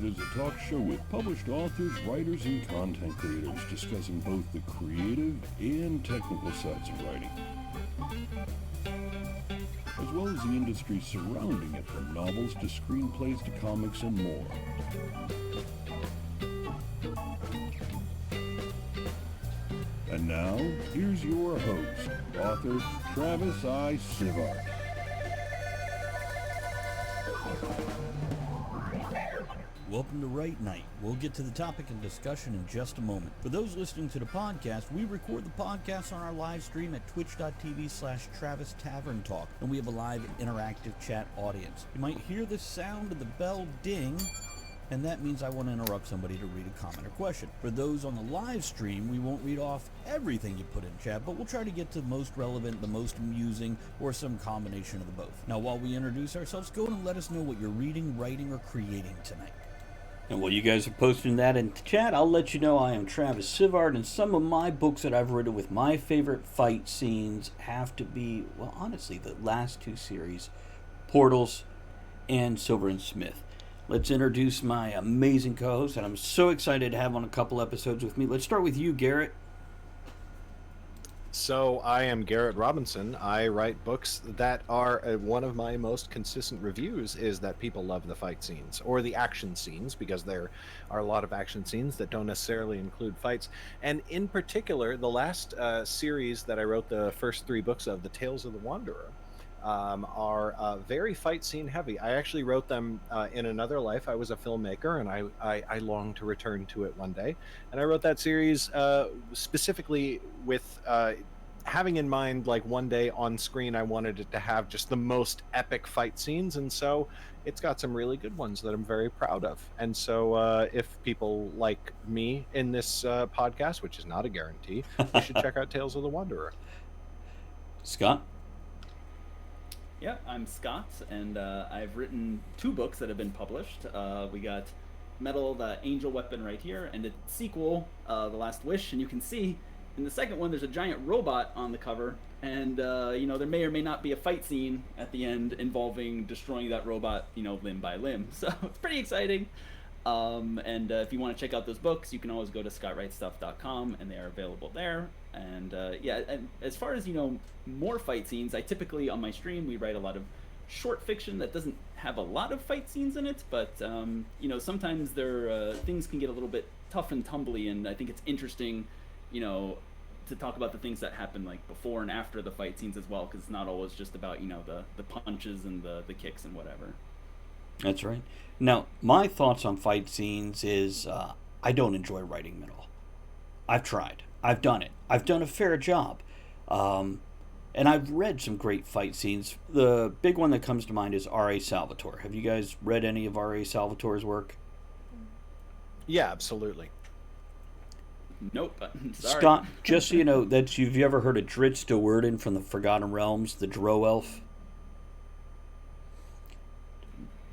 is a talk show with published authors, writers, and content creators discussing both the creative and technical sides of writing, as well as the industry surrounding it, from novels to screenplays to comics and more. And now, here's your host, author Travis I. Sivart. Welcome to Write Night. We'll get to the topic and discussion in just a moment. For those listening to the podcast, we record the podcast on our live stream at twitch.tv/Travis Tavern Talk, and we have a live interactive chat audience. You might hear the sound of the bell ding, and that means I want to interrupt somebody to read a comment or question. For those on the live stream, we won't read off everything you put in chat, but we'll try to get to the most relevant, the most amusing, or some combination of the both. Now, while we introduce ourselves, go and let us know what you're reading, writing, or creating tonight. And while you guys are posting that into chat, I'll let you know I am Travis Sivart, and some of my books that I've written with my favorite fight scenes have to be, well, honestly, the last two series, Portals and Silver and Smith. Let's introduce my amazing co-host, and I'm so excited to have on a couple episodes with me. Let's start with you, Garrett. So I am Garrett Robinson. I write books that are one of my most consistent reviews is that people love the fight scenes or the action scenes, because there are a lot of action scenes that don't necessarily include fights. And in particular, the last series that I wrote the first three books of, The Tales of the Wanderer, are very fight scene heavy. I actually wrote them in another life. I was a filmmaker, and I long to return to it one day. And I wrote that series specifically with having in mind, like, one day on screen I wanted it to have just the most epic fight scenes, and so it's got some really good ones that I'm very proud of. And so if people like me in this podcast, which is not a guarantee, you should check out Tales of the Wanderer. Scott? Yeah, I'm Scott, and I've written two books that have been published. We got Metal, the Angel Weapon right here, and its sequel, The Last Wish, and you can see in the second one there's a giant robot on the cover, and there may or may not be a fight scene at the end involving destroying that robot, limb by limb. So it's pretty exciting. And if you want to check out those books, you can always go to scottwrightstuff.com, and they are available there. And and as far as more fight scenes, I typically on my stream we write a lot of short fiction that doesn't have a lot of fight scenes in it, but sometimes things can get a little bit tough and tumbly, and I think it's interesting to talk about the things that happen like before and after the fight scenes as well, because it's not always just about the punches and the kicks and whatever. That's right. Now, my thoughts on fight scenes is I don't enjoy writing them at all. I've tried. I've done it. I've done a fair job. And I've read some great fight scenes. The big one that comes to mind is R.A. Salvatore. Have you guys read any of R.A. Salvatore's work? Yeah, absolutely. Nope. Sorry. Scott, just so you know, have you ever heard of Dritz de Worden from the Forgotten Realms, the Drow Elf?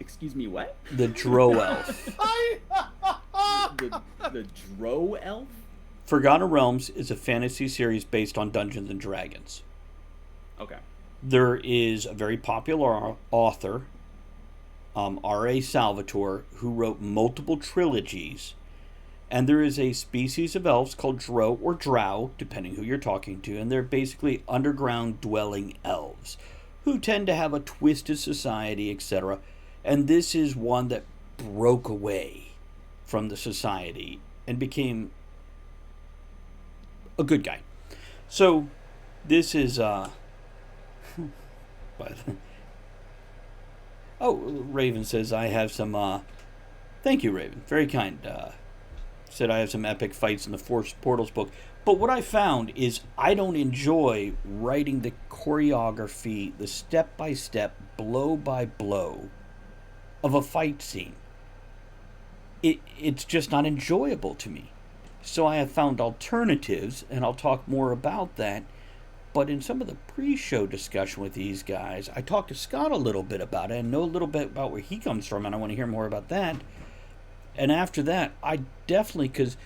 Excuse me, what? The Drow Elf. the Drow Elf? Forgotten Realms is a fantasy series based on Dungeons and Dragons. Okay. There is a very popular author, R.A. Salvatore, who wrote multiple trilogies, and there is a species of elves called Drow or Drow, depending who you're talking to, and they're basically underground dwelling elves who tend to have a twisted society, etc. And this is one that broke away from the society and became a good guy. So this is Raven says I have some thank you, Raven, very kind. Said I have some epic fights in the Force Portals book, but what I found is I don't enjoy writing the choreography, the step by step, blow by blow of a fight scene. It's just not enjoyable to me. So I have found alternatives, and I'll talk more about that. But in some of the pre-show discussion with these guys, I talked to Scott a little bit about it and know a little bit about where he comes from, and I want to hear more about that. And after that, I definitely, because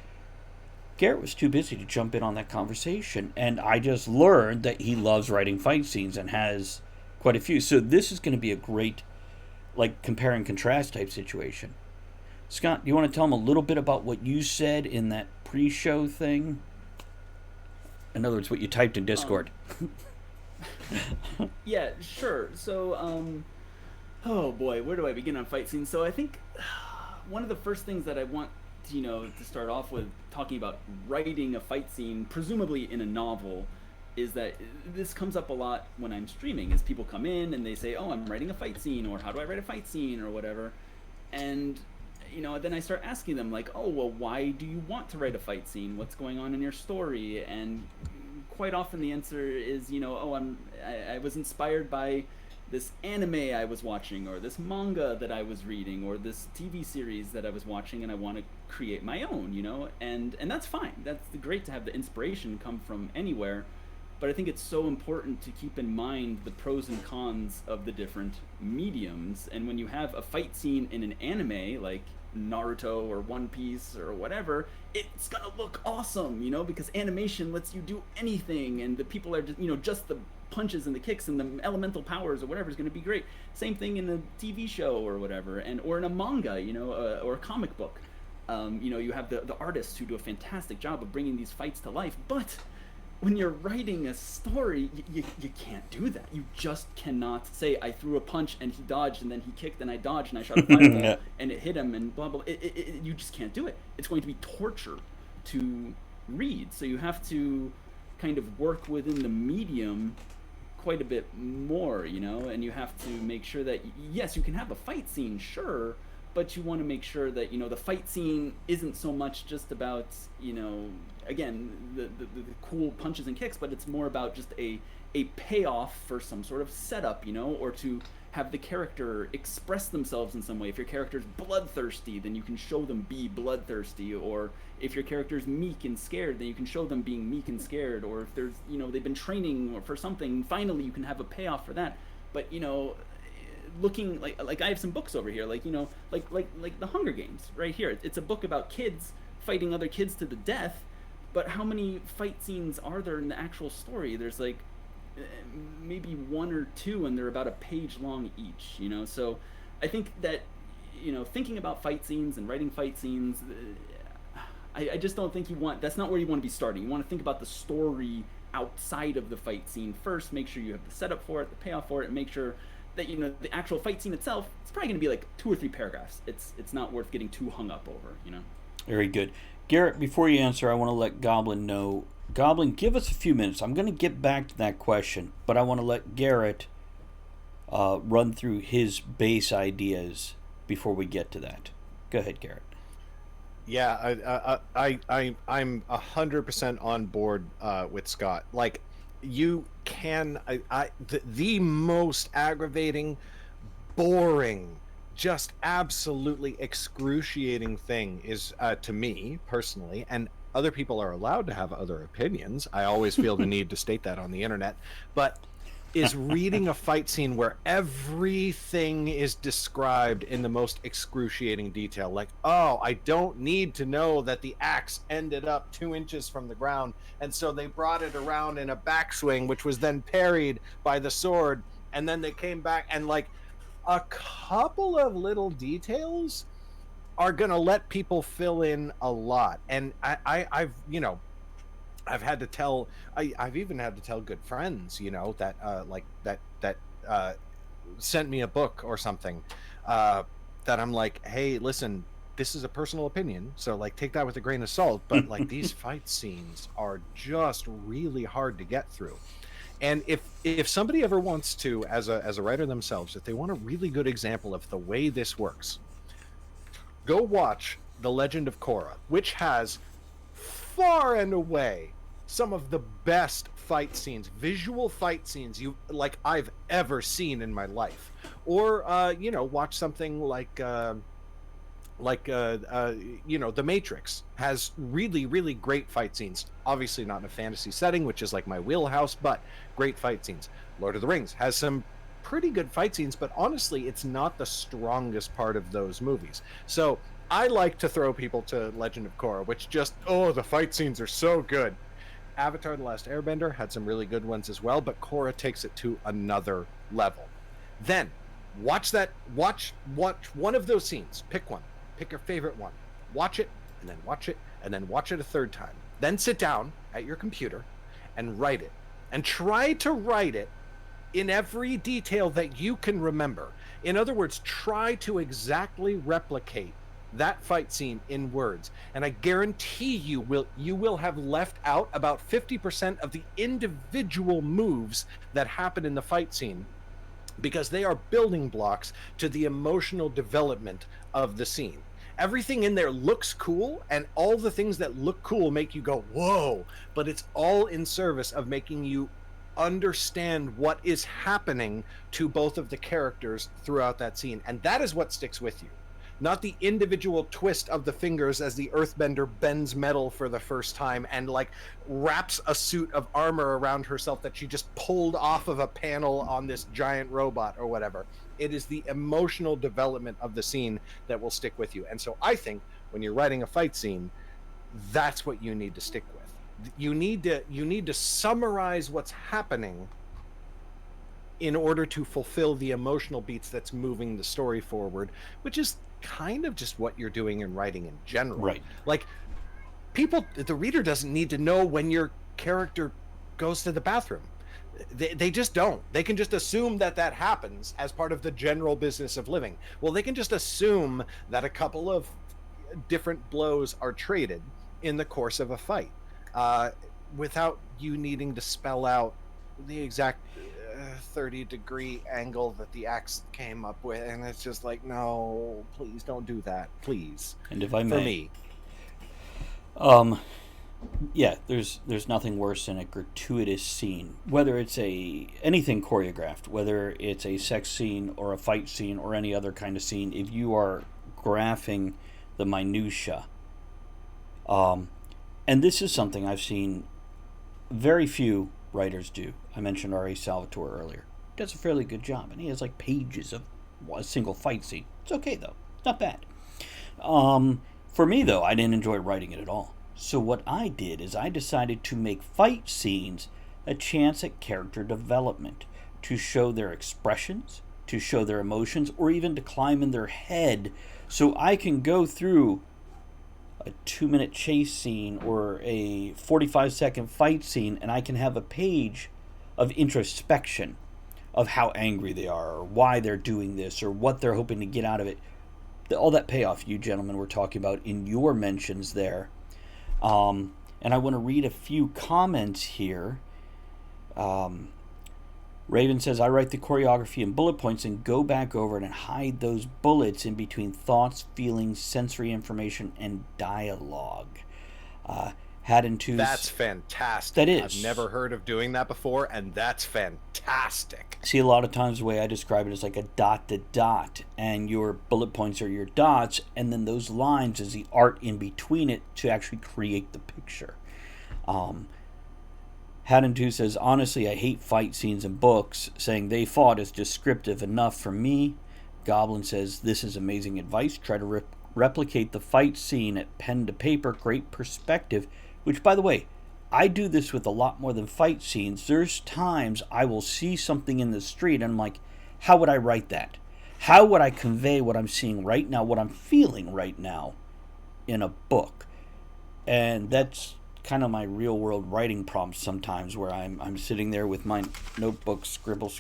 Garrett was too busy to jump in on that conversation, and I just learned that he loves writing fight scenes and has quite a few. So this is going to be a great, like, compare and contrast type situation. Scott, do you want to tell them a little bit about what you said in that pre-show thing? In other words, what you typed in Discord. Yeah, sure. So, oh boy, where do I begin on fight scenes? So I think one of the first things that I want to start off with talking about writing a fight scene, presumably in a novel, is that this comes up a lot when I'm streaming. Is people come in and they say, "Oh, I'm writing a fight scene," or "How do I write a fight scene?" or whatever, and then I start asking them like, "Oh, well, why do you want to write a fight scene? What's going on in your story?" And quite often the answer is, "Oh, I was inspired by this anime I was watching, or this manga that I was reading, or this TV series that I was watching, and I want to create my own," and that's fine. That's great to have the inspiration come from anywhere, but I think it's so important to keep in mind the pros and cons of the different mediums. And when you have a fight scene in an anime like Naruto or One Piece or whatever, it's gonna look awesome, because animation lets you do anything, and the people are just the punches and the kicks and the elemental powers or whatever is going to be great. Same thing in a TV show or whatever, or in a manga, or a comic book. You have the artists who do a fantastic job of bringing these fights to life, but when you're writing a story, you can't do that. You just cannot say, I threw a punch and he dodged, and then he kicked and I dodged, and I shot a fireball and it hit him, and blah, blah. You just can't do it. It's going to be torture to read. So you have to kind of work within the medium quite a bit more, and you have to make sure that, yes, you can have a fight scene, sure, but you want to make sure that the fight scene isn't so much just about again the cool punches and kicks, but it's more about just a payoff for some sort of setup, or to have the character express themselves in some way. If your character's bloodthirsty, then you can show them be bloodthirsty, or if your character's meek and scared, then you can show them being meek and scared, or if there's they've been training for something, finally you can have a payoff for that. But looking like I have some books over here, like the Hunger Games right here. It's a book about kids fighting other kids to the death, but how many fight scenes are there in the actual story? There's like maybe one or two, and they're about a page long each, so I think that thinking about fight scenes and writing fight scenes, I just don't think that's not where you want to be starting. You want to think about the story outside of the fight scene first. Make sure you have the setup for it, the payoff for it, and make sure that the actual fight scene itself, it's probably going to be like 2 or 3 paragraphs. It's not worth getting too hung up over. Very good. Garrett, before you answer, I want to let Goblin know. Goblin, give us a few minutes. I'm going to get back to that question, but I want to let Garrett run through his base ideas before we get to that. Go ahead, Garrett. Yeah, I'm 100% on board with Scott. Like, you can the most aggravating, boring, just absolutely excruciating thing is, to me personally, and other people are allowed to have other opinions, I always feel the need to state that on the internet, but is reading a fight scene where everything is described in the most excruciating detail. Like, oh, I don't need to know that the axe ended up 2 inches from the ground, and so they brought it around in a backswing, which was then parried by the sword, and then they came back, and like a couple of little details are gonna let people fill in a lot. And I've had to tell, I've even had to tell good friends, that sent me a book or something, that I'm like, hey, listen, this is a personal opinion, so like take that with a grain of salt, but like these fight scenes are just really hard to get through. And if somebody ever wants to, as a writer themselves, if they want a really good example of the way this works, go watch The Legend of Korra, which has far and away some of the best fight scenes, visual fight scenes I've ever seen in my life. Or watch something like The Matrix has really, really great fight scenes. Obviously not in a fantasy setting, which is like my wheelhouse, but great fight scenes. Lord of the Rings has some pretty good fight scenes, but honestly, it's not the strongest part of those movies. So I like to throw people to Legend of Korra, which just, the fight scenes are so good. Avatar: The Last Airbender had some really good ones as well, but Korra takes it to another level. Then watch one of those scenes. Pick Pick your favorite one. Watch it, and then watch it, and then watch it a third time. Then sit down at your computer and write it. And try to write it in every detail that you can remember. In other words, try to exactly replicate that fight scene in words. And I guarantee you will have left out about 50% of the individual moves that happen in the fight scene, because they are building blocks to the emotional development of the scene. Everything in there looks cool, and all the things that look cool make you go, whoa, but it's all in service of making you understand what is happening to both of the characters throughout that scene. And that is what sticks with you, not the individual twist of the fingers as the earthbender bends metal for the first time and like wraps a suit of armor around herself that she just pulled off of a panel on this giant robot or whatever. It is the emotional development of the scene that will stick with you. And so I think when you're writing a fight scene, that's what you need to stick with. You need to summarize what's happening in order to fulfill the emotional beats that's moving the story forward, which is kind of just what you're doing in writing in general. Right. Like, the reader doesn't need to know when your character goes to the bathroom. They just don't. They can just assume that happens as part of the general business of living. Well, they can just assume that a couple of different blows are traded in the course of a fight, without you needing to spell out the exact 30-degree angle that the axe came up with. And it's just like, no, please don't do that, please. And if I may, for me, yeah, there's nothing worse than a gratuitous scene, whether it's anything choreographed, whether it's a sex scene or a fight scene or any other kind of scene. If you are graphing the minutia, and this is something I've seen very few writers do. I mentioned R.A. Salvatore earlier. He does a fairly good job, and he has like pages of a single fight scene. It's okay though, it's not bad. For me though, I didn't enjoy writing it at all. So what I did is I decided to make fight scenes a chance at character development, to show their expressions, to show their emotions, or even to climb in their head, so I can go through a 2-minute chase scene or a 45-second fight scene, and I can have a page of introspection of how angry they are, or why they're doing this, or what they're hoping to get out of it. All that payoff you gentlemen were talking about in your mentions there. And I want to read a few comments here. Raven says, I write the choreography in bullet points and go back over it and hide those bullets in between thoughts, feelings, sensory information, and dialogue. That's fantastic. That is. I've never heard of doing that before, and that's fantastic. See, a lot of times the way I describe it is like a dot to dot, and your bullet points are your dots, and then those lines is the art in between it to actually create the picture. Haddon 2 says, honestly, I hate fight scenes in books. Saying they fought is descriptive enough for me. Goblin says, this is amazing advice. Try to replicate the fight scene at pen to paper. Great perspective. Which, by the way, I do this with a lot more than fight scenes. There's times I will see something in the street and I'm like, how would I write that? How would I convey what I'm seeing right now, what I'm feeling right now in a book? And that's kind of my real world writing prompts sometimes, where I'm sitting there with my notebook, scribble.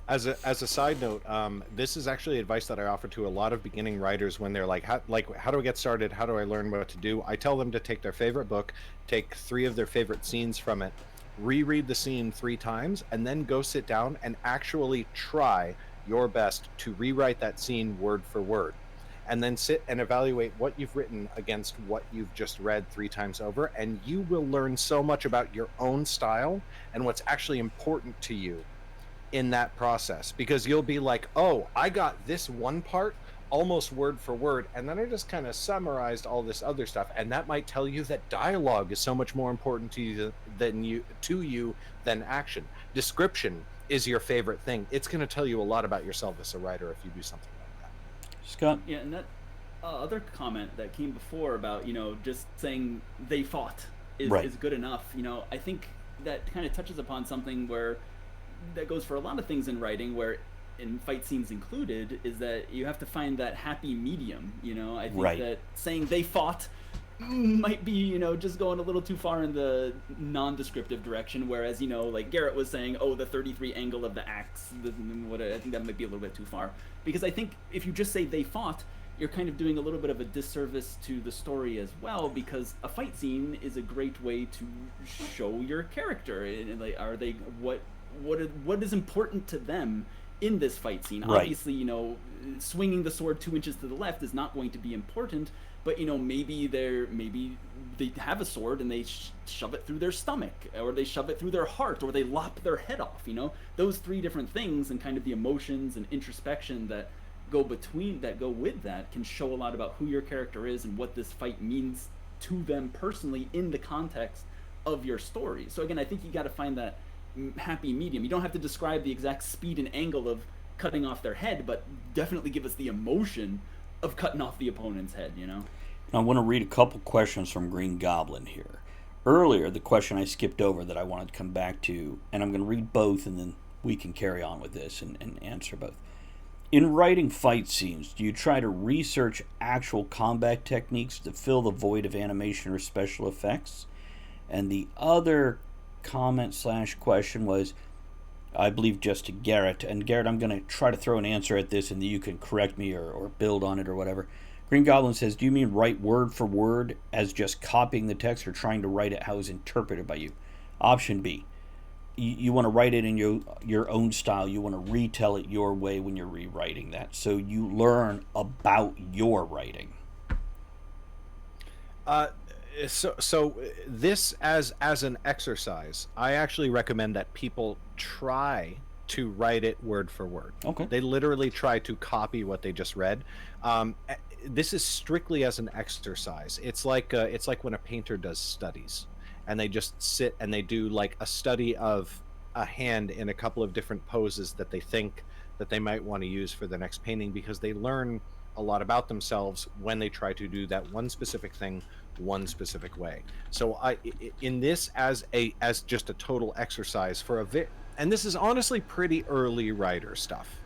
As a side note, this is actually advice that I offer to a lot of beginning writers when they're like, how do I get started? How do I learn what to do? I tell them to take their favorite book, take 3 of their favorite scenes from it, reread the scene 3 times, and then go sit down and actually try your best to rewrite that scene word for word. And then sit and evaluate what you've written against what you've just read 3 times over, and you will learn so much about your own style and what's actually important to you in that process, because you'll be like, oh, I got this one part almost word for word, and then I just kind of summarized all this other stuff, and that might tell you that dialogue is so much more important to you than action. Description is your favorite thing. It's going to tell you a lot about yourself as a writer if you do something like that. Scott? Yeah, and that other comment that came before about, just saying they fought is good enough. I think that kind of touches upon something where that goes for a lot of things in writing, where in fight scenes included, is that you have to find that happy medium. I think Right. that saying they fought might be, just going a little too far in the non-descriptive direction, whereas, like Garrett was saying, oh, the 33 angle of the axe, I think that might be a little bit too far. Because I think if you just say they fought, you're kind of doing a little bit of a disservice to the story as well, because a fight scene is a great way to show your character. And like, are they what is important to them in this fight scene? Right. Obviously, swinging the sword 2 inches to the left is not going to be important, but maybe they have a sword and they shove it through their stomach, or they shove it through their heart, or they lop their head off. Those 3 different things, and kind of the emotions and introspection that go with that can show a lot about who your character is and what this fight means to them personally in the context of your story. So again, I think you got to find that happy medium. You don't have to describe the exact speed and angle of cutting off their head, but definitely give us the emotion of cutting off the opponent's head. I want to read a couple questions from Green Goblin here. Earlier, the question I skipped over that I wanted to come back to, and I'm going to read both, and then we can carry on with this and answer both. In writing fight scenes, do you try to research actual combat techniques to fill the void of animation or special effects? And the other comment/question was, I believe, just to Garrett. And Garrett, I'm going to try to throw an answer at this, and you can correct me or build on it or whatever. Green Goblin says, do you mean write word for word as just copying the text, or trying to write it how it's interpreted by you? Option B. You want to write it in your own style. You want to retell it your way when you're rewriting that, so you learn about your writing. So this as an exercise, I actually recommend that people try to write it word for word. Okay. They literally try to copy what they just read. This is strictly as an exercise. It's like when a painter does studies, and they just sit and they do like a study of a hand in a couple of different poses that they think that they might want to use for the next painting, because they learn a lot about themselves when they try to do that one specific thing one specific way. So in this as just a total exercise for and this is honestly pretty early writer stuff.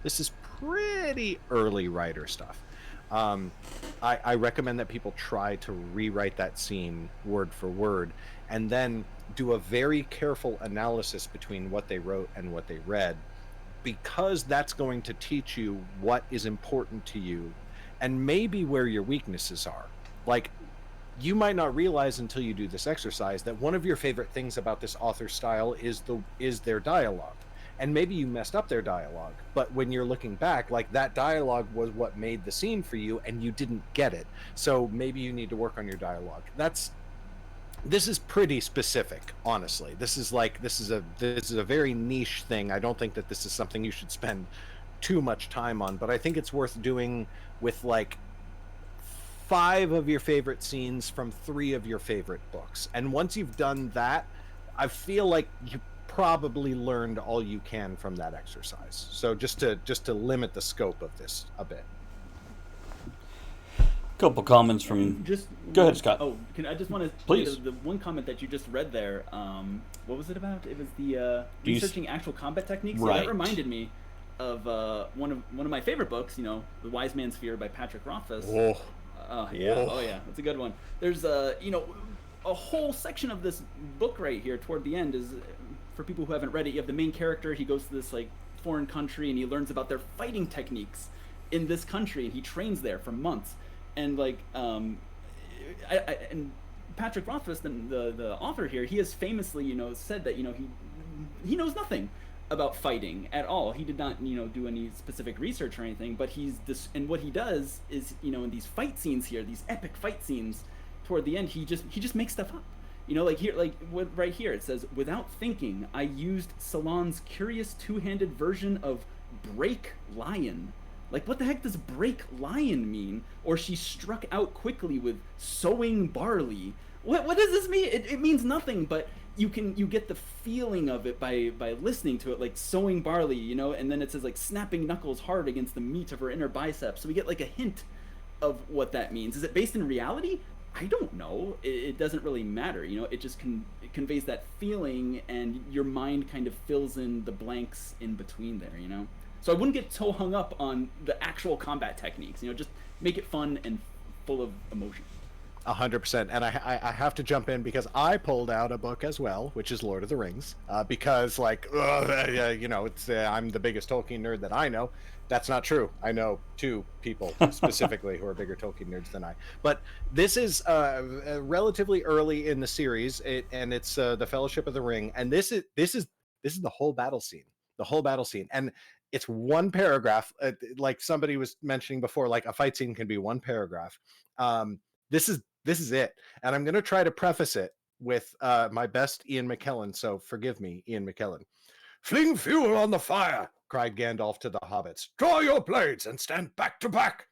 I recommend that people try to rewrite that scene word for word, and then do a very careful analysis between what they wrote and what they read, because that's going to teach you what is important to you and maybe where your weaknesses are. Like, you might not realize until you do this exercise that one of your favorite things about this author's style is their dialogue. And maybe you messed up their dialogue, but when you're looking back, like, that dialogue was what made the scene for you, and you didn't get it. So maybe you need to work on your dialogue. This is pretty specific, honestly. This is a very niche thing. I don't think that this is something you should spend too much time on, but I think it's worth doing with like 5 of your favorite scenes from 3 of your favorite books. And once you've done that, I feel like you probably learned all you can from that exercise. So just to limit the scope of this a bit. Couple comments from. Go ahead, Scott. Oh, I just want to Please. The one comment that you just read there. What was it about? It was the researching actual combat techniques. Right. Yeah, that reminded me of one of my favorite books. The Wise Man's Fear by Patrick Rothfuss. Oh yeah, that's a good one. There's a whole section of this book right here toward the end is, for people who haven't read it, you have the main character. He goes to this like foreign country and he learns about their fighting techniques in this country, and he trains there for months. And like and Patrick Rothfuss, the author here, he has famously said that he knows nothing about fighting at all. He did not do any specific research or anything, but and what he does is in these fight scenes here, these epic fight scenes toward the end, he just makes stuff up. Right here it says, without thinking, I used Salon's curious two-handed version of break lion. Like, what the heck does break lion mean? Or she struck out quickly with sowing barley. What does this mean? It means nothing, but you get the feeling of it by listening to it, like sowing barley, and then it says like snapping knuckles hard against the meat of her inner biceps. So we get like a hint of what that means. Is it based in reality? I don't know. It doesn't really matter. It just it conveys that feeling, and your mind kind of fills in the blanks in between there. So I wouldn't get so hung up on the actual combat techniques. Just make it fun and full of emotion. 100%. And I have to jump in because I pulled out a book as well, which is Lord of the Rings, because it's I'm the biggest Tolkien nerd that I know. That's not true. I know two people specifically who are bigger Tolkien nerds than I. But this is relatively early in the series, and it's the Fellowship of the Ring, and this is the whole battle scene. The whole battle scene, and it's one paragraph. Like somebody was mentioning before, like a fight scene can be one paragraph. This is it, and I'm going to try to preface it with my best Ian McKellen. So forgive me, Ian McKellen. "Fling fuel on the fire!" cried Gandalf to the hobbits. "Draw your blades and stand back to back!"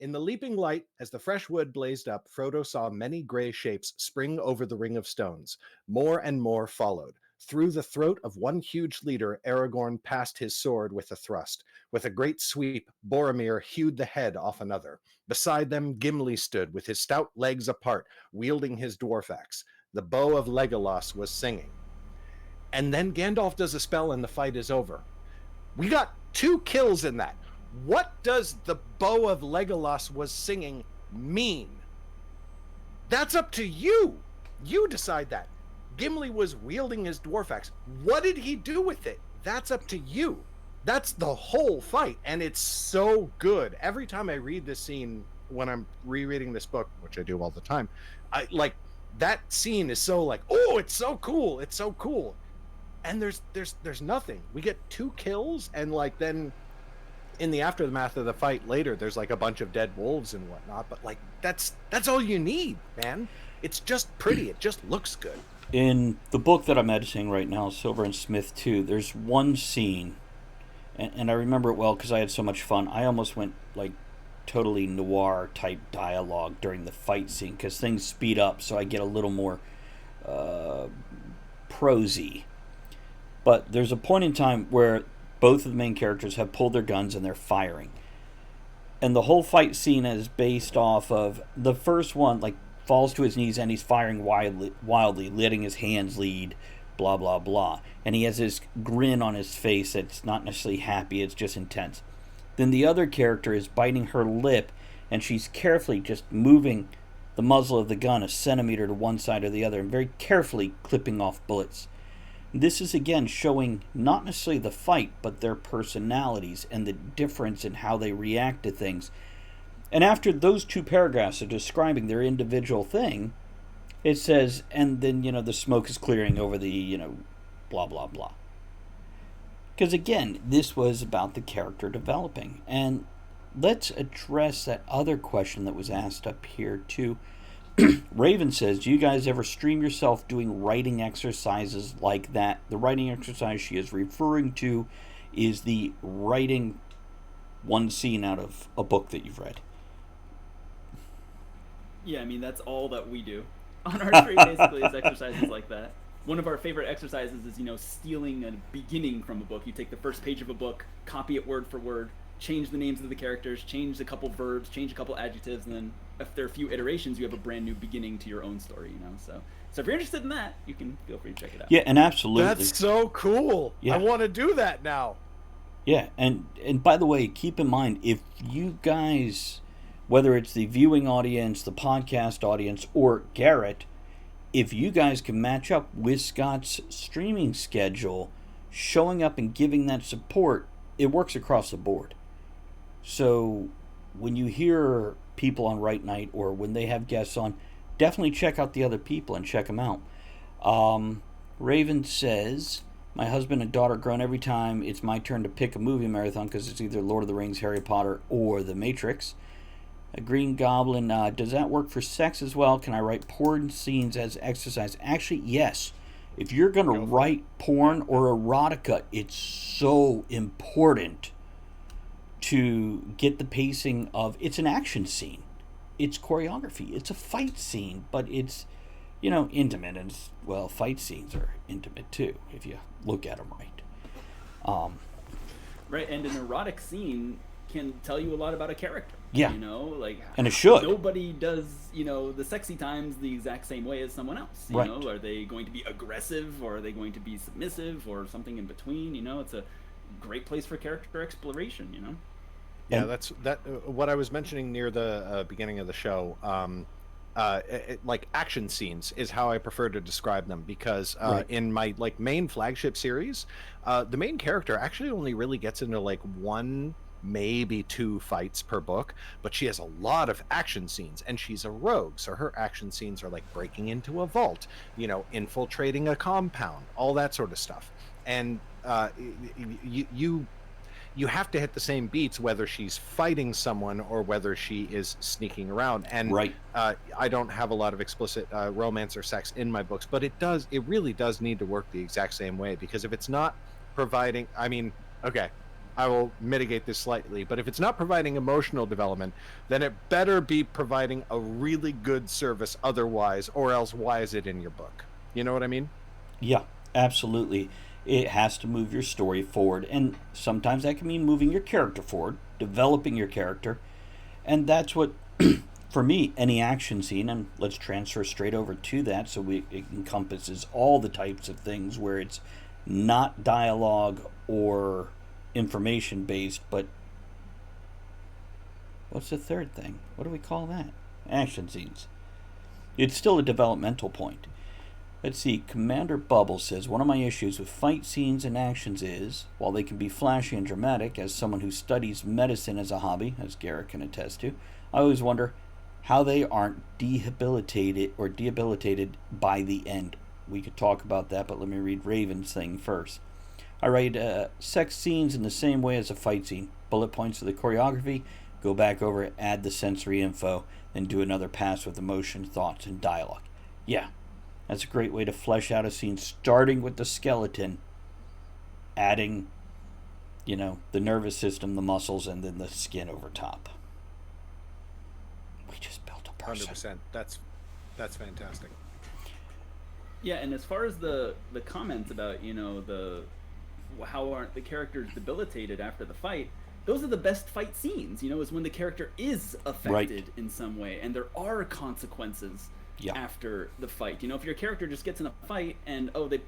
In the leaping light, as the fresh wood blazed up, Frodo saw many gray shapes spring over the ring of stones. More and more followed. Through the throat of one huge leader, Aragorn passed his sword with a thrust. With a great sweep, Boromir hewed the head off another. Beside them, Gimli stood, with his stout legs apart, wielding his dwarf axe. The bow of Legolas was singing. And then Gandalf does a spell and the fight is over. We got 2 kills in that. What does the bow of Legolas was singing mean? That's up to you. You decide that. Gimli was wielding his dwarf axe. What did he do with it? That's up to you. That's the whole fight, and it's so good. Every time I read this scene when I'm rereading this book, which I do all the time, I like that scene is so like, oh, it's so cool. It's so cool. And there's nothing. We get 2 kills, and like then in the aftermath of the fight later, there's like a bunch of dead wolves and whatnot. But like that's all you need, man. It's just pretty. It just looks good. In the book that I'm editing right now, Silver and Smith 2, there's one scene, and I remember it well because I had so much fun. I almost went like totally noir type dialogue during the fight scene because things speed up, so I get a little more prosy. But there's a point in time where both of the main characters have pulled their guns and they're firing. And the whole fight scene is based off of the first one, like, falls to his knees and he's firing wildly, letting his hands lead, blah, blah, blah. And he has this grin on his face that's not necessarily happy, it's just intense. Then the other character is biting her lip and she's carefully just moving the muzzle of the gun a centimeter to one side or the other and very carefully clipping off bullets. This is again showing not necessarily the fight, but their personalities and the difference in how they react to things. And after those 2 paragraphs of describing their individual thing, it says, and then, the smoke is clearing over the, blah, blah, blah. Because again, this was about the character developing. And let's address that other question that was asked up here too. Raven says, do you guys ever stream yourself doing writing exercises like that? The writing exercise she is referring to is the writing one scene out of a book that you've read. Yeah, I mean, that's all that we do on our stream, basically, is exercises like that. One of our favorite exercises is, stealing a beginning from a book. You take the first page of a book, copy it word for word, change the names of the characters, change a couple verbs, change a couple adjectives, and then if there are a few iterations, you have a brand new beginning to your own story, So if you're interested in that, you can feel free to check it out. Yeah, and absolutely. That's so cool. Yeah. I want to do that now. Yeah, and by the way, keep in mind, if you guys, whether it's the viewing audience, the podcast audience, or Garrett, if you guys can match up with Scott's streaming schedule, showing up and giving that support, it works across the board. So when you hear people on Write Night or when they have guests on, definitely check out the other people and check them out. Raven says, my husband and daughter groan every time it's my turn to pick a movie marathon because it's either Lord of the Rings, Harry Potter, or The Matrix. A Green Goblin, does that work for sex as well? Can I write porn scenes as exercise? Actually, yes. If you're going to write porn or erotica, it's so important to get the pacing of, it's an action scene. It's choreography. It's a fight scene, but it's, intimate. And, fight scenes are intimate too, if you look at them right. Right, and an erotic scene can tell you a lot about a character. Yeah. And it should. Nobody does, the sexy times the exact same way as someone else. You know, are they going to be aggressive or are they going to be submissive or something in between? It's great place for character exploration, you know? Yeah, that's what I was mentioning near the beginning of the show. Like action scenes is how I prefer to describe them, because Right. in my like main flagship series, the main character actually only really gets into like one, maybe two fights per book, but she has a lot of action scenes, and she's a rogue, so her action scenes are like breaking into a vault, infiltrating a compound, all that sort of stuff. And you have to hit the same beats whether she's fighting someone or whether she is sneaking around. And Right. I don't have a lot of explicit romance or sex in my books, but it really does need to work the exact same way, because if it's not providing, okay, I will mitigate this slightly, but if it's not providing emotional development, then it better be providing a really good service otherwise, or else why is it in your book? You know what I mean? Yeah, absolutely. It has to move your story forward, and sometimes that can mean moving your character forward, developing your character, and that's what, for me, any action scene, and let's transfer straight over to that, so it encompasses all the types of things where it's not dialogue or information based, but what's the third thing? What do we call that? Action scenes. It's still a developmental point. Let's see, Commander Bubble says, one of my issues with fight scenes and actions is, while they can be flashy and dramatic, as someone who studies medicine as a hobby, as Garrett can attest to, I always wonder how they aren't debilitated by the end. We could talk about that, but let me read Raven's thing first. I write sex scenes in the same way as a fight scene. Bullet points to the choreography, go back over it, add the sensory info, then do another pass with emotion, thoughts, and dialogue. Yeah. That's a great way to flesh out a scene, starting with the skeleton, adding, the nervous system, the muscles, and then the skin over top. We just built a person. 100%. That's fantastic. Yeah, and as far as the comments about, how aren't the characters debilitated after the fight, those are the best fight scenes, is when the character is affected in some way, and there are consequences. Yeah. After the fight, if your character just gets in a fight and they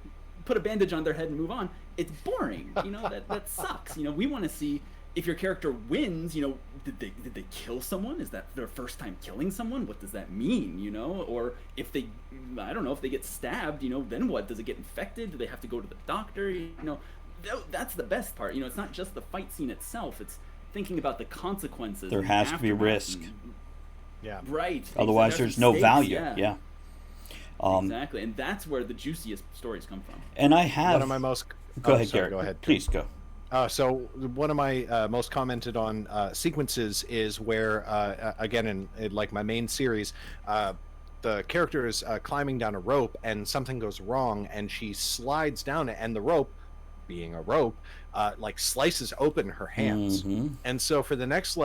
put a bandage on their head and move on, it's boring. That sucks. We want to see if your character wins. Did they kill someone? Is that their first time killing someone? What does that mean? Or if they, I don't know, if they get stabbed, then what? Does it get infected? Do they have to go to the doctor? That's the best part. It's not just the fight scene itself. It's thinking about the consequences. There has to be risk. Yeah. Right. Otherwise, there's no value. Yeah. Exactly, and that's where the juiciest stories come from. And I have one of my most. Go ahead, sorry, Garrett. Go ahead. Please go. So one of my most commented on sequences is where, again, in like my main series, the character is climbing down a rope and something goes wrong, and she slides down it, and the rope, being a rope, like slices open her hands, and so for the next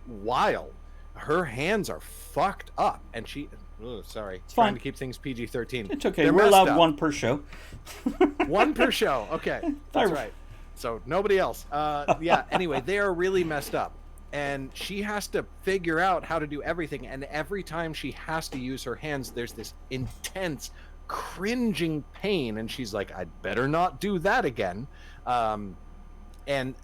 while, her hands are fucked up, and she. Oh, sorry. It's trying fine to keep things PG-13. It's okay. They're We're allowed up. one per show. One per show. Okay, that's right. So nobody else. Yeah. Anyway, they are really messed up, and she has to figure out how to do everything. And every time she has to use her hands, there's this intense, cringing pain, and she's like, "I'd better not do that again." And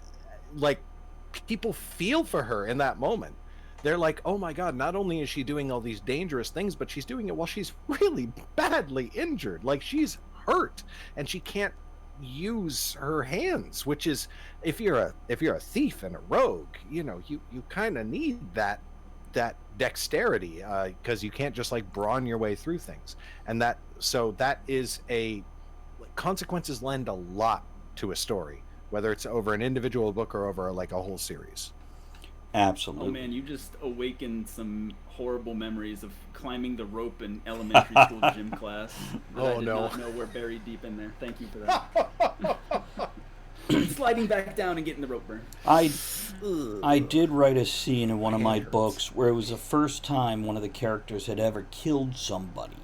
people feel for her in that moment. They're like, oh my God, not only is she doing all these dangerous things, but she's doing it while she's really badly injured. Like, she's hurt and she can't use her hands, which is, if you're a thief and a rogue, you kind of need that dexterity, because you can't just brawn your way through things. And that is consequences lend a lot to a story, whether it's over an individual book or over a whole series. Absolutely. Oh man, you just awakened some horrible memories of climbing the rope in elementary school gym class. I did not know we're buried deep in there. Thank you for that. Sliding back down and getting the rope burn. I did write a scene in one of my books where it was the first time one of the characters had ever killed somebody.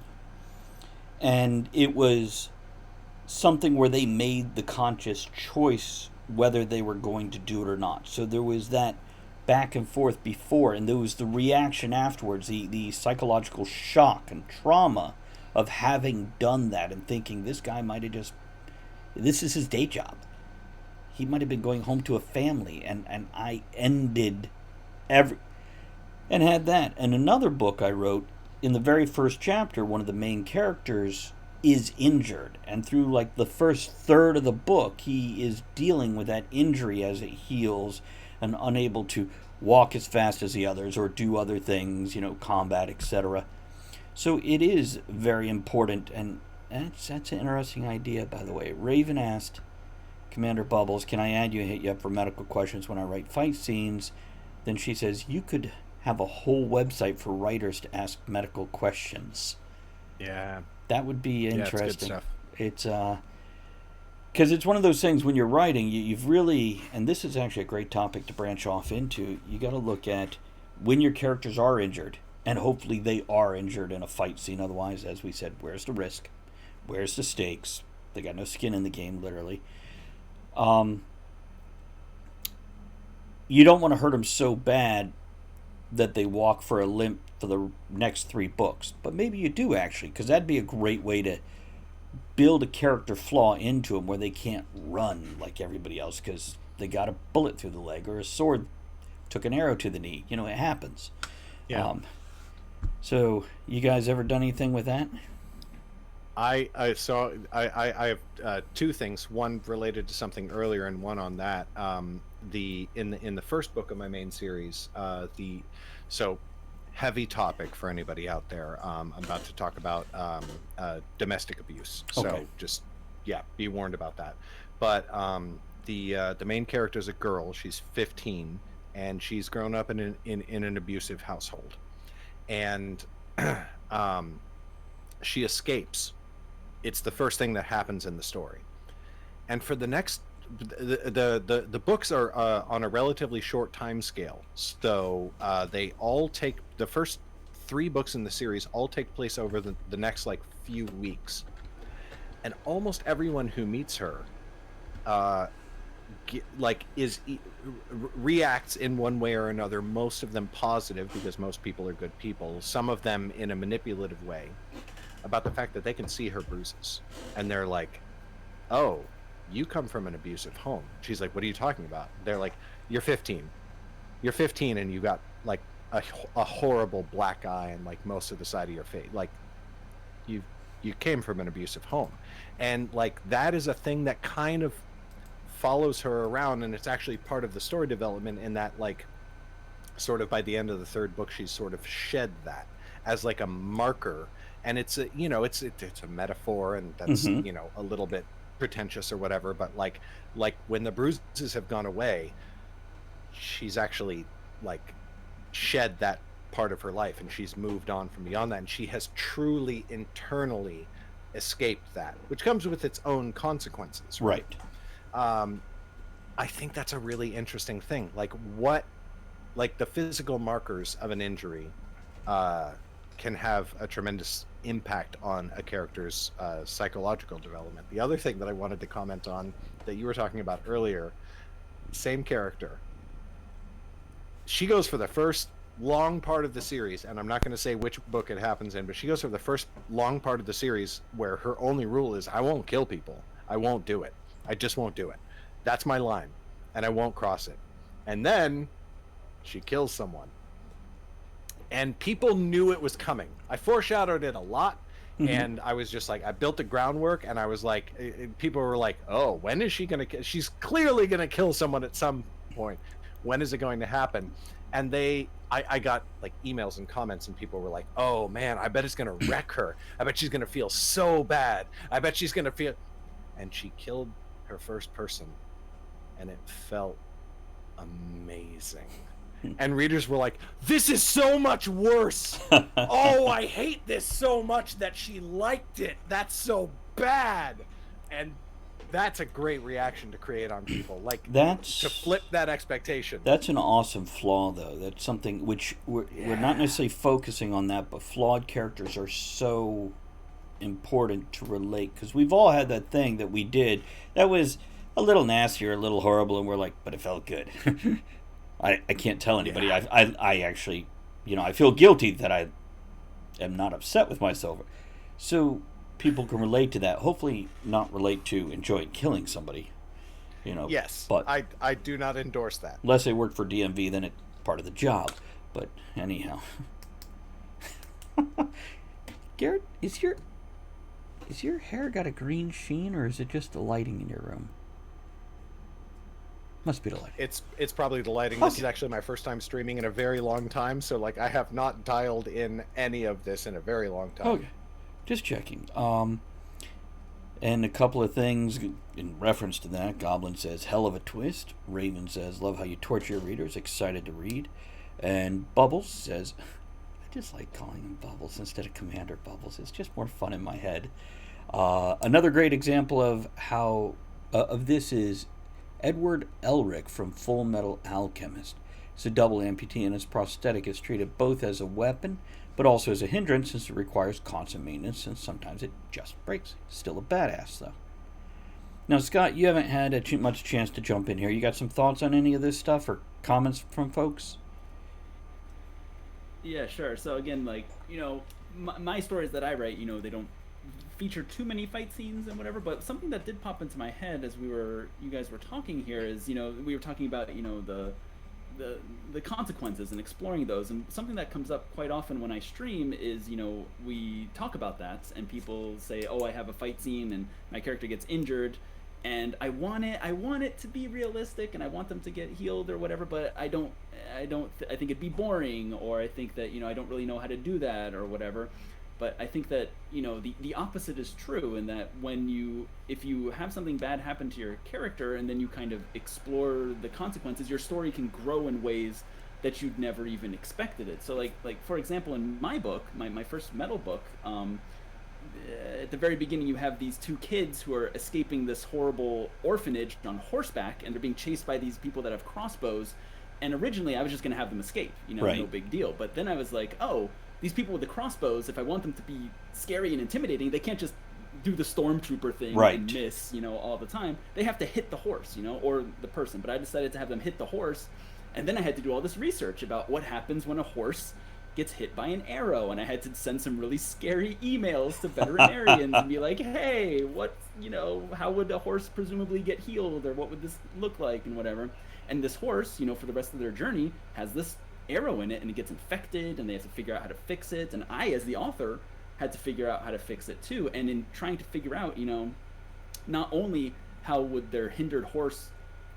And it was something where they made the conscious choice whether they were going to do it or not. So there was that back and forth before, and there was the reaction afterwards, the psychological shock and trauma of having done that and thinking this guy might have this is his day job. he might have been going home to a family, and I ended every and had that. And another book I wrote, in the very first chapter, one of the main characters is injured, and through like the first third of the book, he is dealing with that injury as it heals, and unable to walk as fast as the others or do other things, combat, etc. So it is very important, and that's an interesting idea, by the way. Raven asked Commander Bubbles, can I add you and hit you up for medical questions when I write fight scenes? Then she says, you could have a whole website for writers to ask medical questions. Yeah. That would be interesting. It's good stuff. It's because it's one of those things when you're writing, you've really, and this is actually a great topic to branch off into, you got to look at when your characters are injured, and hopefully they are injured in a fight scene. Otherwise, as we said, where's the risk? Where's the stakes? They got no skin in the game, literally. You don't want to hurt them so bad that they walk for a limp for the next 3 books. But maybe you do, actually, because that'd be a great way to build a character flaw into them where they can't run like everybody else because they got a bullet through the leg or a sword took an arrow to the knee. It happens. Yeah. So, you guys ever done anything with that? I have 2 things. One related to something earlier, and one on that. In the first book of my main series, heavy topic for anybody out there. I'm about to talk about domestic abuse. So Okay. just be warned about that. But the main character is a girl. She's 15, and she's grown up in an abusive household, and she escapes. It's the first thing that happens in the story, and for the next, the books are on a relatively short time scale. So they all take, the first 3 books in the series all take place over the next few weeks, and almost everyone who meets her reacts in one way or another. Most of them positive, because most people are good people. Some of them in a manipulative way, about the fact that they can see her bruises, and they're like, oh, you come from an abusive home. She's like, what are you talking about? They're like, you're 15 and you got a horrible black eye and most of the side of your face, you came from an abusive home. And that is a thing that kind of follows her around, and it's actually part of the story development, in that sort of by the end of the 3rd book, she's sort of shed that as a marker. And it's a it's a metaphor, and that's a little bit pretentious or whatever, but when the bruises have gone away, she's actually shed that part of her life, and she's moved on from beyond that, and she has truly internally escaped that, which comes with its own consequences, right? I think that's a really interesting thing. The physical markers of an injury can have a tremendous impact on a character's psychological development. The other thing that I wanted to comment on that you were talking about earlier, same character. She goes for the first long part of the series, and I'm not going to say which book it happens in, but she goes for the first long part of the series where her only rule is, I won't kill people. I won't do it. I just won't do it. That's my line, and I won't cross it. And then she kills someone. And people knew it was coming. I foreshadowed it a lot, and I was just I built the groundwork, and I was people were like, oh, when is she going to she's clearly going to kill someone at some point. When is it going to happen? And I got emails and comments, and people were like, oh man, I bet it's going to wreck her. I bet she's going to feel so bad. I bet she's going to feel... And she killed her first person, and it felt amazing. And readers were like, this is so much worse. Oh, I hate this so much that she liked it. That's so bad. And that's a great reaction to create on people. That's to flip that expectation. That's an awesome flaw, though. That's something which we're not necessarily focusing on that, but flawed characters are so important to relate, because we've all had that thing that we did that was a little nasty or a little horrible, and we're like, but it felt good. I can't tell anybody. Yeah. I actually, I feel guilty that I am not upset with myself. So people can relate to that. Hopefully not relate to enjoying killing somebody. you know. Yes, But I do not endorse that. unless they work for DMV, then it's part of the job. But anyhow, Garrett, is your hair got a green sheen, or is it just the lighting in your room? Must be the lighting. It's probably the lighting. This is actually my first time streaming in a very long time, so like I have not dialed in any of this in a very long time. Okay, just checking. And a couple of things in reference to that. Goblin says, hell of a twist. Raven says, love how you torture your readers, excited to read. And Bubbles says, I just like calling him Bubbles instead of Commander Bubbles. It's just more fun in my head. Another great example of how of this is Edward Elric from Full Metal Alchemist. He's a double amputee, and his prosthetic is treated both as a weapon but also as a hindrance since it requires constant maintenance and sometimes it just breaks. Still a badass, though. Now, Scott, you haven't had much chance to jump in here. You got some thoughts on any of this stuff or comments from folks? Yeah, sure. So again, like, you know, my stories that I write, you know, they don't feature too many fight scenes and whatever, but something that did pop into my head as you guys were talking here is, you know, we were talking about, you know, the consequences and exploring those, and something that comes up quite often when I stream is, you know, we talk about that and people say, oh, I have a fight scene and my character gets injured and I want it to be realistic and I want them to get healed or whatever, but I think it'd be boring, or I think that, you know, I don't really know how to do that or whatever. But I think that, you know, the opposite is true, in that if you have something bad happen to your character and then you kind of explore the consequences, your story can grow in ways that you'd never even expected it. So like for example, in my book, my first metal book, at the very beginning you have these two kids who are escaping this horrible orphanage on horseback, and they're being chased by these people that have crossbows. And originally I was just going to have them escape, you know, right. No big deal. But then I was like, oh, these people with the crossbows, if I want them to be scary and intimidating, they can't just do the stormtrooper thing right. and miss, you know, all the time. They have to hit the horse, you know, or the person. But I decided to have them hit the horse, and then I had to do all this research about what happens when a horse gets hit by an arrow, and I had to send some really scary emails to veterinarians and be like, hey, how would a horse presumably get healed, or what would this look like, and whatever. And this horse, you know, for the rest of their journey has this arrow in it, and it gets infected, and they have to figure out how to fix it. And I, as the author, had to figure out how to fix it too. And in trying to figure out, you know, not only how would their hindered horse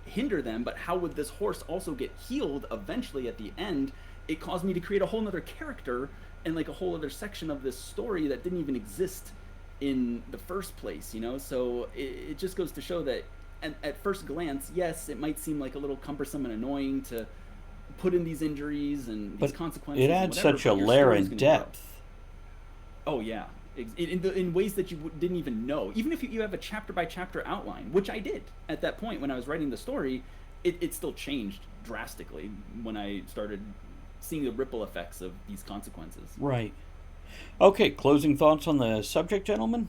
hinder them, but how would this horse also get healed eventually at the end, it caused me to create a whole other character and like a whole other section of this story that didn't even exist in the first place, you know. So it just goes to show that at first glance, yes, it might seem like a little cumbersome and annoying to put in these injuries and these consequences. It adds such a layer and depth. Grow. Oh yeah, in ways that you didn't even know. Even if you have a chapter by chapter outline, which I did at that point when I was writing the story, it still changed drastically when I started seeing the ripple effects of these consequences. Right. Okay, closing thoughts on the subject, gentlemen?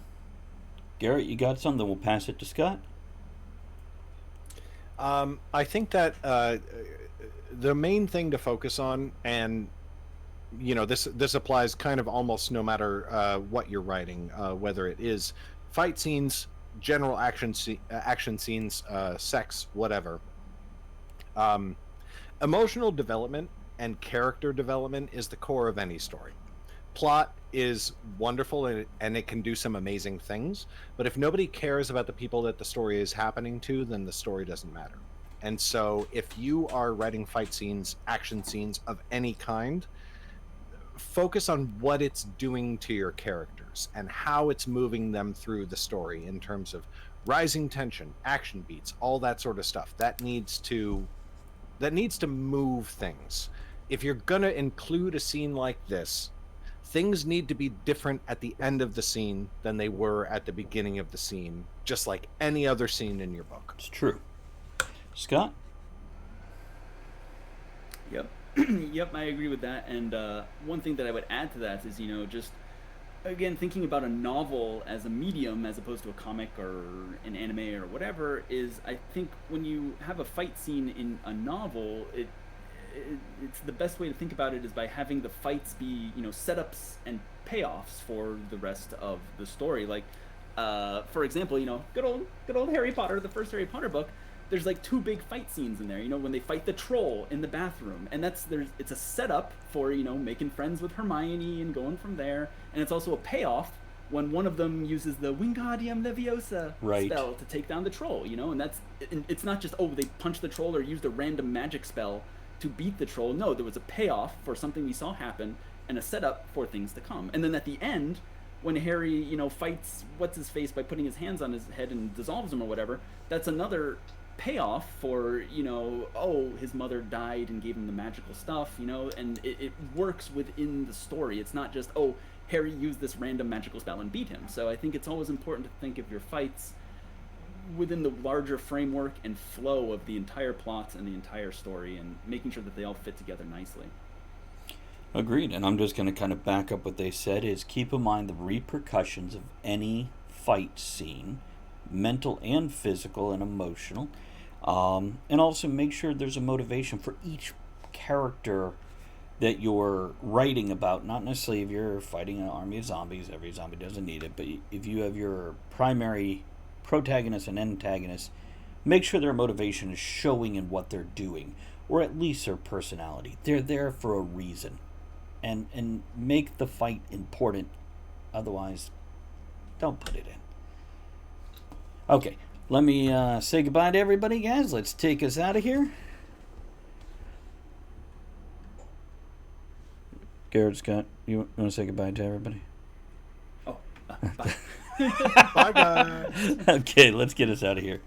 Garrett, you got something? We'll pass it to Scott. I think that the main thing to focus on, and you know, this applies kind of almost no matter what you're writing, whether it is fight scenes, general action scenes, sex, whatever. Emotional development and character development is the core of any story. Plot is wonderful and it can do some amazing things, but if nobody cares about the people that the story is happening to, then the story doesn't matter. And so if you are writing fight scenes, action scenes of any kind, focus on what it's doing to your characters and how it's moving them through the story in terms of rising tension, action beats, all that sort of stuff. That needs to move things. If you're going to include a scene like this, things need to be different at the end of the scene than they were at the beginning of the scene, just like any other scene in your book. It's true. Scott? Yep. Yep, I agree with that. And one thing that I would add to that is, you know, just, again, thinking about a novel as a medium as opposed to a comic or an anime or whatever, is I think when you have a fight scene in a novel, it's the best way to think about it is by having the fights be, you know, setups and payoffs for the rest of the story. Like, for example, you know, good old Harry Potter, the first Harry Potter book. there's like 2 big fight scenes in there, you know, when they fight the troll in the bathroom, and it's a setup for, you know, making friends with Hermione and going from there, and it's also a payoff when one of them uses the Wingardium Leviosa spell to take down the troll, you know, and it's not just, oh, they punched the troll or used a random magic spell to beat the troll. No, there was a payoff for something we saw happen and a setup for things to come. And then at the end, when Harry, you know, fights what's-his-face by putting his hands on his head and dissolves him or whatever, that's another payoff for, you know, oh, his mother died and gave him the magical stuff, you know, and it works within the story. It's not just, oh, Harry used this random magical spell and beat him. So I think it's always important to think of your fights within the larger framework and flow of the entire plot and the entire story, and making sure that they all fit together nicely. Agreed, and I'm just going to kind of back up what they said is keep in mind the repercussions of any fight scene, mental and physical and emotional, and also make sure there's a motivation for each character that you're writing about. Not necessarily if you're fighting an army of zombies, every zombie doesn't need it, but if you have your primary protagonist and antagonist, make sure their motivation is showing in what they're doing, or at least their personality. They're there for a reason, and make the fight important. Otherwise, don't put it in. Okay, let me say goodbye to everybody, guys. Let's take us out of here. Garrett, Scott, you want to say goodbye to everybody? Oh, bye. Bye, guys. Okay, let's get us out of here.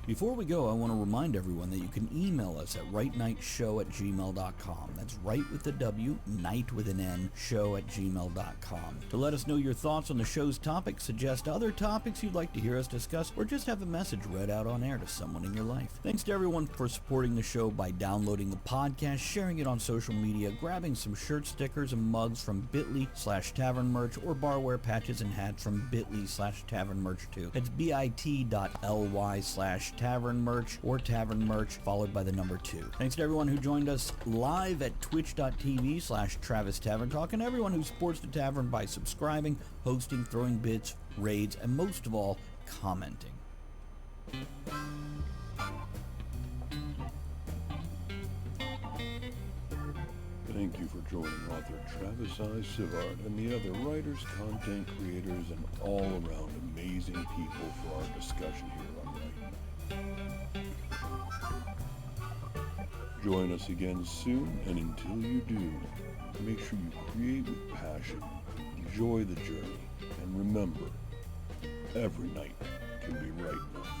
Before we go, I want to remind everyone that you can email us at writenightshow@gmail.com. That's right with the W, night with an N, show@gmail.com. To let us know your thoughts on the show's topic, suggest other topics you'd like to hear us discuss, or just have a message read out on air to someone in your life. Thanks to everyone for supporting the show by downloading the podcast, sharing it on social media, grabbing some shirt stickers and mugs from bit.ly/tavern merch, or barware patches and hats from bit.ly/tavern merch too. It's bit.ly/tavern merch or tavern merch followed by the number 2. Thanks to everyone who joined us live at twitch.tv/Travis Tavern Talk, and everyone who supports the tavern by subscribing, hosting, throwing bits, raids, and most of all, commenting. Thank you for joining author Travis I. Sivart and the other writers, content creators, and all-around amazing people for our discussion here on Writing. Join us again soon, and until you do, make sure you create with passion, enjoy the journey, and remember, every night can be right enough.